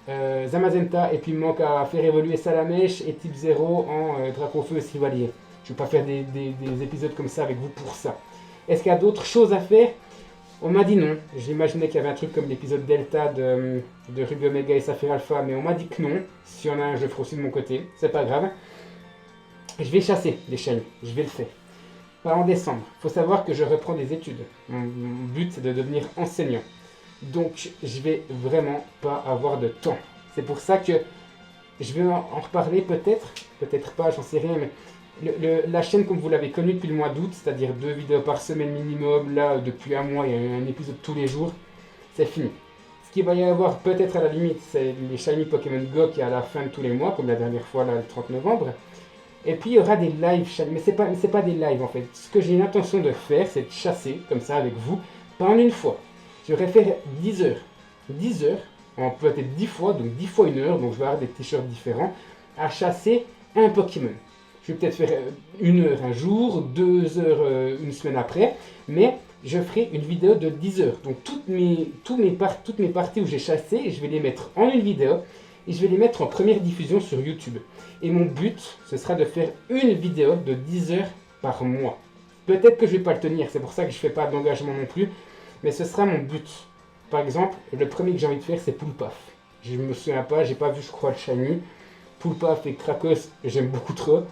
Zamazenta, et puis il me manque à faire évoluer Salamèche et Type 0 en Dracofeu et Sivalier. Je ne vais pas faire des épisodes comme ça avec vous pour ça. Est-ce qu'il y a d'autres choses à faire? On m'a dit non. J'imaginais qu'il y avait un truc comme l'épisode Delta de Ruby Omega et Saphir Alpha, mais on m'a dit que non. S'il y en a un, je le ferai aussi de mon côté. C'est pas grave. Je vais chasser les shiny. Je vais le faire. Pas en décembre. Il faut savoir que je reprends des études. Mon but, c'est de devenir enseignant. Donc, je vais vraiment pas avoir de temps. C'est pour ça que je vais en reparler peut-être. Peut-être pas, j'en sais rien, mais... la chaîne comme vous l'avez connue depuis le mois d'août, c'est-à-dire 2 vidéos par semaine minimum, là depuis un mois il y a un épisode tous les jours, c'est fini. Ce qu'il va y avoir peut-être à la limite, c'est les Shiny Pokémon Go qui est à la fin de tous les mois, comme la dernière fois là le 30 novembre. Et puis il y aura des lives Shiny, mais c'est pas des lives en fait. Ce que j'ai l'intention de faire, c'est de chasser comme ça avec vous, pas en une fois. Je vais faire 10 heures. 10 heures, en peut-être 10 fois, donc 10 fois 1 heure, donc je vais avoir des t-shirts différents, à chasser un Pokémon. Je vais peut-être faire 1 heure un jour, 2 heures une semaine après, mais je ferai une vidéo de 10 heures. Donc toutes mes parties où j'ai chassé, je vais les mettre en une vidéo et je vais les mettre en première diffusion sur YouTube. Et mon but, ce sera de faire une vidéo de 10 heures par mois. Peut-être que je ne vais pas le tenir, c'est pour ça que je ne fais pas d'engagement non plus, mais ce sera mon but. Par exemple, le premier que j'ai envie de faire, c'est Poulpaf. Je ne me souviens pas, j'ai pas vu, je crois, le shiny. Poulpaf et Krakos, j'aime beaucoup trop.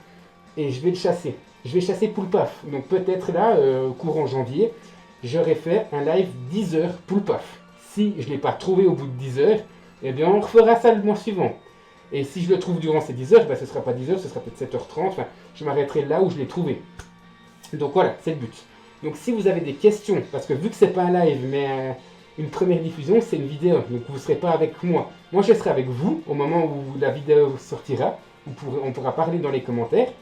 Et je vais le chasser. Je vais chasser Poulpaf. Donc peut-être là, courant janvier, j'aurai fait un live 10 heures Poulpaf. Si je ne l'ai pas trouvé au bout de 10 heures, eh bien on refera ça le mois suivant. Et si je le trouve durant ces 10 heures, ben, ce ne sera pas 10 heures, ce sera peut-être 7h30. Enfin, je m'arrêterai là où je l'ai trouvé. Donc voilà, c'est le but. Donc si vous avez des questions, parce que vu que c'est pas un live, mais une première diffusion, c'est une vidéo. Donc vous ne serez pas avec moi. Moi, je serai avec vous au moment où la vidéo sortira. On pourra parler dans les commentaires.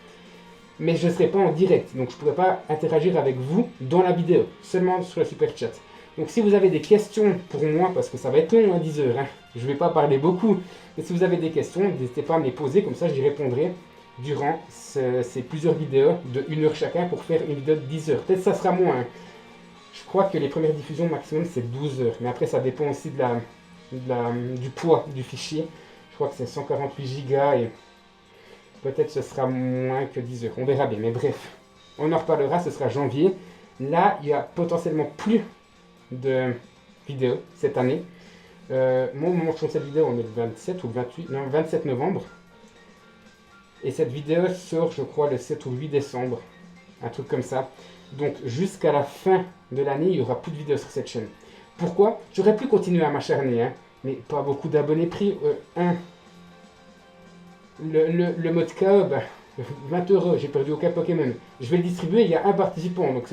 Mais je ne serai pas en direct, donc je ne pourrai pas interagir avec vous dans la vidéo, seulement sur le super chat. Donc si vous avez des questions pour moi, parce que ça va être long, 10 heures, je ne vais pas parler beaucoup, mais si vous avez des questions, n'hésitez pas à me les poser, comme ça j'y répondrai durant ces plusieurs vidéos de 1 heure chacun pour faire une vidéo de 10 heures. Peut-être ça sera moins. Je crois que les premières diffusions maximum c'est 12 heures, mais après ça dépend aussi du poids du fichier. Je crois que c'est 148 Go et peut-être ce sera moins que 10 heures. On verra bien, mais bref. On en reparlera, ce sera janvier. Là, il y a potentiellement plus de vidéos cette année. Moi, au moment où je tourne cette vidéo, on est le 27 ou le 28, non, 27 novembre. Et cette vidéo sort, je crois, le 7 ou le 8 décembre. Un truc comme ça. Donc, jusqu'à la fin de l'année, il n'y aura plus de vidéos sur cette chaîne. Pourquoi? J'aurais pu continuer à m'acharner, hein, mais pas beaucoup d'abonnés pris. Le mode KO, bah, 20 euros, j'ai perdu aucun Pokémon. Je vais le distribuer, il y a un participant. Donc,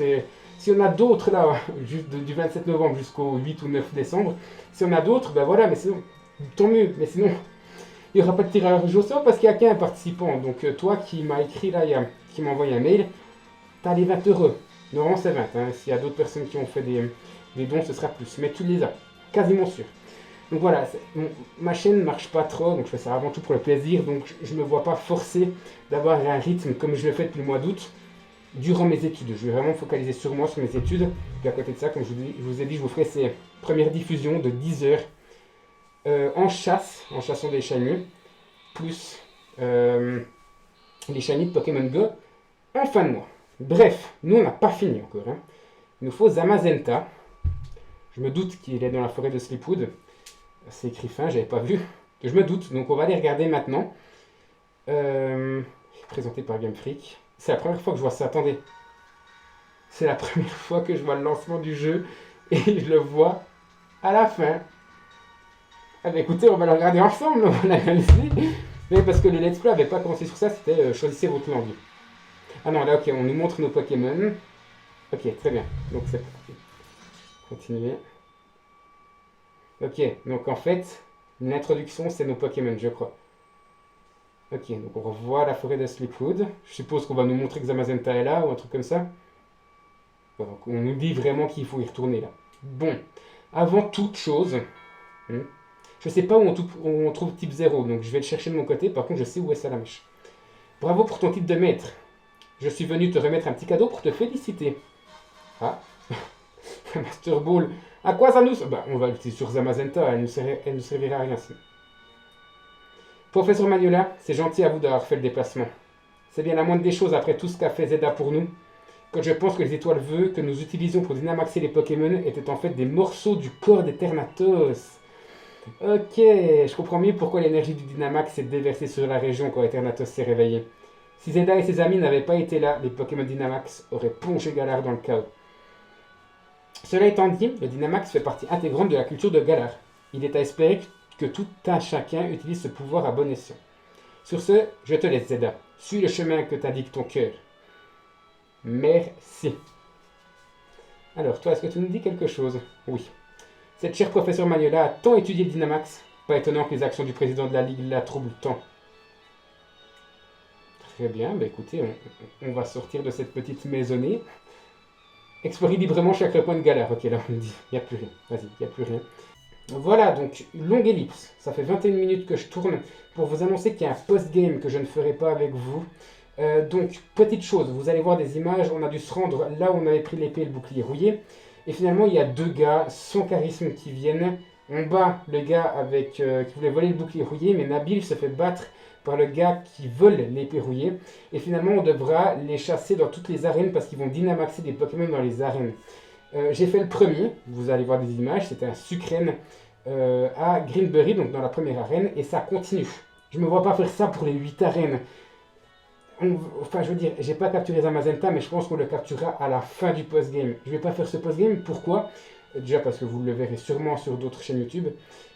si on a d'autres là, du 27 novembre jusqu'au 8 ou 9 décembre, si on a d'autres, ben voilà, mais sinon, tant mieux. Mais sinon, il n'y aura pas de tirage au sort parce qu'il n'y a qu'un participant. Donc, toi qui m'as écrit là, qui m'a envoyé un mail, tu as les 20 euros. Normalement, c'est 20. Hein. S'il y a d'autres personnes qui ont fait des dons, ce sera plus. Mais tu les as, quasiment sûr. Donc voilà, ma chaîne ne marche pas trop, donc je fais ça avant tout pour le plaisir, donc je ne me vois pas forcé d'avoir un rythme comme je le fais depuis le mois d'août durant mes études. Je vais vraiment focaliser sur moi, sur mes études. Et à côté de ça, comme je vous ai dit, je vous ferai ces premières diffusions de 10 heures en chassant des shinies, plus les shinies de Pokémon Go en fin de mois. Bref, nous on n'a pas fini encore. Hein. Il nous faut Zamazenta. Je me doute qu'il est dans la forêt de Sleepwood. C'est écrit fin, j'avais pas vu. Je me doute, donc on va aller regarder maintenant. Présenté par Game Freak. C'est la première fois que je vois ça, attendez. C'est la première fois que je vois le lancement du jeu et je le vois à la fin. Ah bah écoutez, on va le regarder ensemble, on va l'analyser. Mais parce que le let's play n'avait pas commencé sur ça, c'était choisissez votre langue. Ah non, là ok, on nous montre nos Pokémon. Ok, très bien, donc c'est parti. Continuer. Ok, donc en fait, l'introduction c'est nos Pokémon, je crois. Ok, donc on revoit la forêt de Sleepwood. Je suppose qu'on va nous montrer que Zamazenta est là ou un truc comme ça. Bon, donc on nous dit vraiment qu'il faut y retourner là. Bon, avant toute chose, je sais pas où on trouve type 0, donc je vais le chercher de mon côté. Par contre, je sais où est Salamèche. Bravo pour ton titre de maître. Je suis venu te remettre un petit cadeau pour te féliciter. Ah, Master Ball. À quoi ça nous... Bah, on va l'utiliser sur Zamazenta, elle ne servira à rien sinon. Professeur Magnola, c'est gentil à vous d'avoir fait le déplacement. C'est bien la moindre des choses après tout ce qu'a fait Zeda pour nous, quand je pense que les étoiles vœux que nous utilisions pour dynamaxer les Pokémon étaient en fait des morceaux du corps d'Eternatus. Ok, je comprends mieux pourquoi l'énergie du Dynamax s'est déversée sur la région quand Eternatus s'est réveillé. Si Zeda et ses amis n'avaient pas été là, les Pokémon Dynamax auraient plongé Galar dans le chaos. Cela étant dit, le Dynamax fait partie intégrante de la culture de Galar. Il est à espérer que tout un chacun utilise ce pouvoir à bon escient. Sur ce, je te laisse Zeda. Suis le chemin que t'indique ton cœur. Merci. Alors, toi, est-ce que tu nous dis quelque chose? Oui. Cette chère professeure Magnola a tant étudié le Dynamax. Pas étonnant que les actions du président de la Ligue la troublent tant. Très bien, bah écoutez, on va sortir de cette petite maisonnée. Explorer librement chaque recoin de Galar. Ok, là on me dit, il n'y a plus rien. Vas-y, il n'y a plus rien. Voilà, donc, une longue ellipse. Ça fait 21 minutes que je tourne pour vous annoncer qu'il y a un post-game que je ne ferai pas avec vous. Donc, petite chose, vous allez voir des images, on a dû se rendre là où on avait pris l'épée et le bouclier rouillé. Et finalement, il y a deux gars sans charisme qui viennent. On bat le gars qui voulait voler le bouclier rouillé, mais Nabil se fait battre par le gars qui vole l'épée rouillée. Et finalement, on devra les chasser dans toutes les arènes parce qu'ils vont dynamaxer des Pokémon dans les arènes. J'ai fait le premier, vous allez voir des images, c'était un Sucrène à Greenberry, donc dans la première arène, et ça continue. Je ne me vois pas faire ça pour les 8 arènes. Enfin, je veux dire, j'ai pas capturé Zamazenta, mais je pense qu'on le capturera à la fin du post-game. Je vais pas faire ce post-game, pourquoi? Déjà parce que vous le verrez sûrement sur d'autres chaînes YouTube,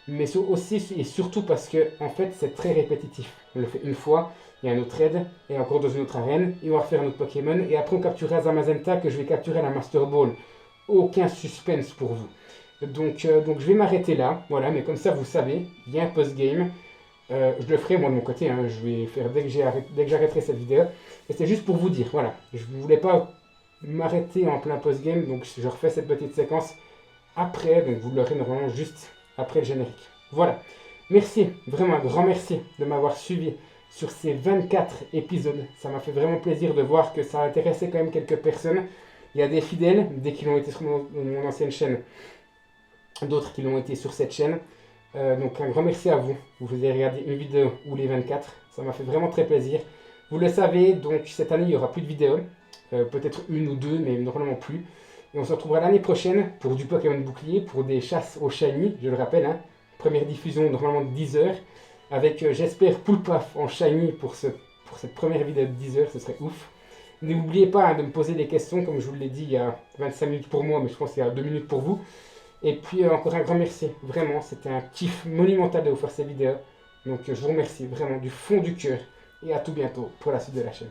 mais aussi et surtout parce que, en fait, c'est très répétitif. On le fait une fois, il y a un autre raid, et encore dans une autre arène, et on va refaire un autre Pokémon, et après on capturera Zamazenta que je vais capturer à la Master Ball. Aucun suspense pour vous. Donc je vais m'arrêter là, voilà, mais comme ça vous savez, il y a un post-game. Je le ferai moi de mon côté, hein, je vais faire dès que j'arrêterai cette vidéo. Et c'est juste pour vous dire, voilà, je ne voulais pas m'arrêter en plein post-game, donc je refais cette petite séquence après, donc vous l'aurez normalement juste après le générique. Voilà, merci, vraiment un grand merci de m'avoir suivi sur ces 24 épisodes. Ça m'a fait vraiment plaisir de voir que ça a intéressé quand même quelques personnes. Il y a des fidèles, dès qu'ils l'ont été sur mon ancienne chaîne, d'autres qui l'ont été sur cette chaîne. Donc un grand merci à vous. Vous avez regardé une vidéo ou les 24. Ça m'a fait vraiment très plaisir. Vous le savez, donc cette année, il n'y aura plus de vidéos. Peut-être une ou deux, mais normalement plus. Et on se retrouvera l'année prochaine pour du Pokémon Bouclier, pour des chasses au Shiny, je le rappelle. Hein. Première diffusion normalement de 10 heures. Avec, j'espère, Poulpaf en Shiny pour cette première vidéo de 10 heures, ce serait ouf. N'oubliez pas de me poser des questions, comme je vous l'ai dit, il y a 25 minutes pour moi, mais je pense qu'il y a 2 minutes pour vous. Et puis encore un grand merci, vraiment, c'était un kiff monumental de vous faire cette vidéo. Donc je vous remercie vraiment du fond du cœur et à tout bientôt pour la suite de la chaîne.